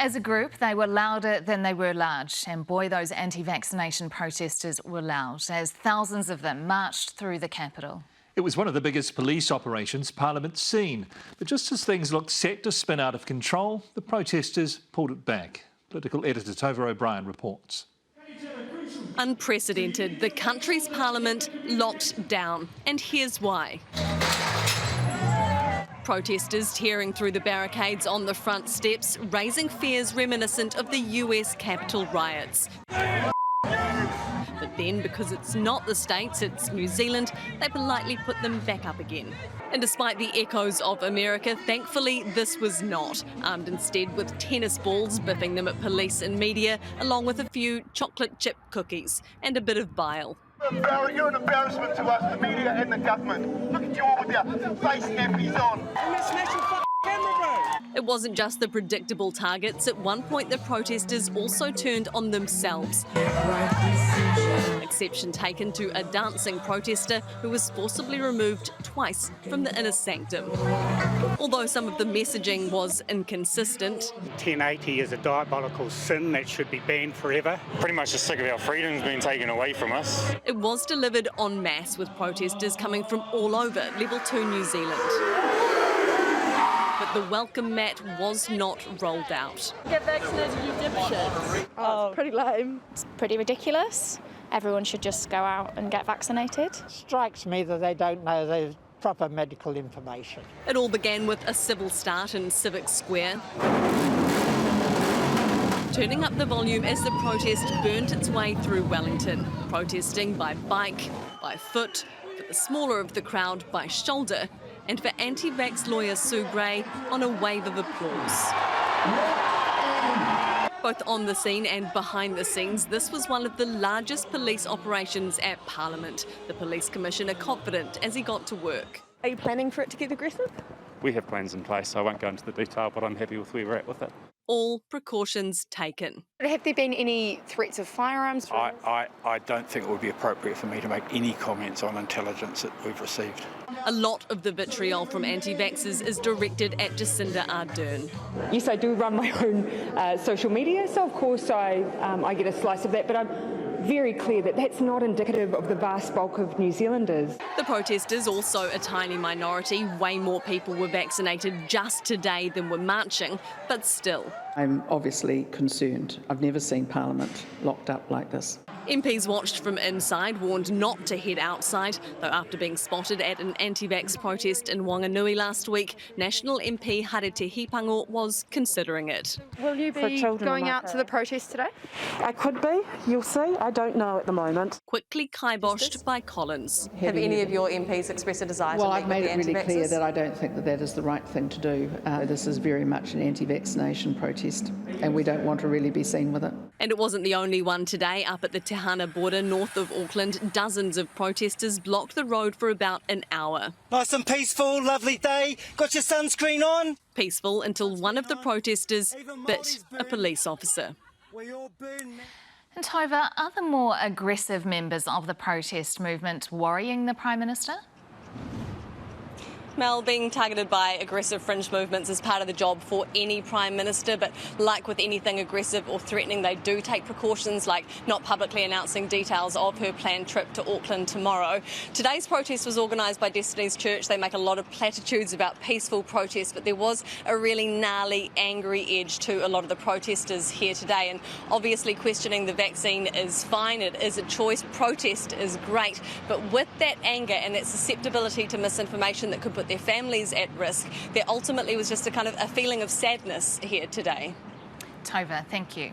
As a group, they were louder than they were large, and boy, those anti-vaccination protesters were loud as thousands of them marched through the capital. It was one of the biggest police operations Parliament's seen, but just as things looked set to spin out of control, the protesters pulled it back. Political editor Tova O'Brien reports. Unprecedented, the country's parliament locked down, and here's why. Protesters tearing through the barricades on the front steps, raising fears reminiscent of the US Capitol riots. But then, because it's not the States, it's New Zealand, they politely put them back up again. And despite the echoes of America, thankfully this was not, armed instead with tennis balls, biffing them at police and media, along with a few chocolate chip cookies and a bit of bile. You're an embarrassment to us, the media and the government. Look at you all with your face nappies on. It wasn't just the predictable targets. At one point, the protesters also turned on themselves. Exception taken to a dancing protester who was forcibly removed twice from the inner sanctum. Although some of the messaging was inconsistent. 1080 is a diabolical sin that should be banned forever. Pretty much just sick of our freedoms being taken away from us. It was delivered en masse, with protesters coming from all over Level 2 New Zealand. But the welcome mat was not rolled out. Get vaccinated, you dipshits. Oh, it's pretty lame. It's pretty ridiculous. Everyone should just go out and get vaccinated. Strikes me that they don't know the proper medical information. It all began with a civil start in Civic Square, turning up the volume as the protest burnt its way through Wellington, protesting by bike, by foot, for the smaller of the crowd by shoulder, and for anti-vax lawyer Sue Gray on a wave of applause. Both on the scene and behind the scenes, this was one of the largest police operations at Parliament. The Police Commissioner confident as he got to work. Are you planning for it to get aggressive? We have plans in place, so I won't go into the detail, but I'm happy with where we're at with it. All precautions taken. Have there been any threats of firearms? I don't think it would be appropriate for me to make any comments on intelligence that we've received. A lot of the vitriol from anti-vaxxers is directed at Jacinda Ardern. Yes, I do run my own social media, so of course I get a slice of that, but I'm very clear that that's not indicative of the vast bulk of New Zealanders. The protesters, also a tiny minority, way more people were vaccinated just today than were marching, but still. I'm obviously concerned. I've never seen Parliament locked up like this. MPs watched from inside, warned not to head outside, though after being spotted at an anti-vax protest in Wanganui last week, National MP Harete Hipango was considering it. Will you be going out to the protest today? I could be, you'll see. I don't know at the moment. Quickly kiboshed by Collins. Have any of your MPs expressed a desire Well, to I've made it really clear that I don't think that is the right thing to do. This is very much an anti-vaccination protest, and we don't want to really be seen with it. And it wasn't the only one today. Up at the Te Hana border north of Auckland, dozens of protesters blocked the road for about an hour. Nice and peaceful, lovely day. Got your sunscreen on? Peaceful until one of the protesters bit a police officer. And Tova, are the more aggressive members of the protest movement worrying the Prime Minister? Mel, being targeted by aggressive fringe movements is part of the job for any Prime Minister, but like with anything aggressive or threatening, they do take precautions, like not publicly announcing details of her planned trip to Auckland tomorrow. Today's protest was organised by Destiny's Church. They make a lot of platitudes about peaceful protests, but there was a really gnarly, angry edge to a lot of the protesters here today. And obviously questioning the vaccine is fine, it is a choice, protest is great, but with that anger and that susceptibility to misinformation that could put their families at risk, there ultimately was just a kind of a feeling of sadness here today. Tova, thank you.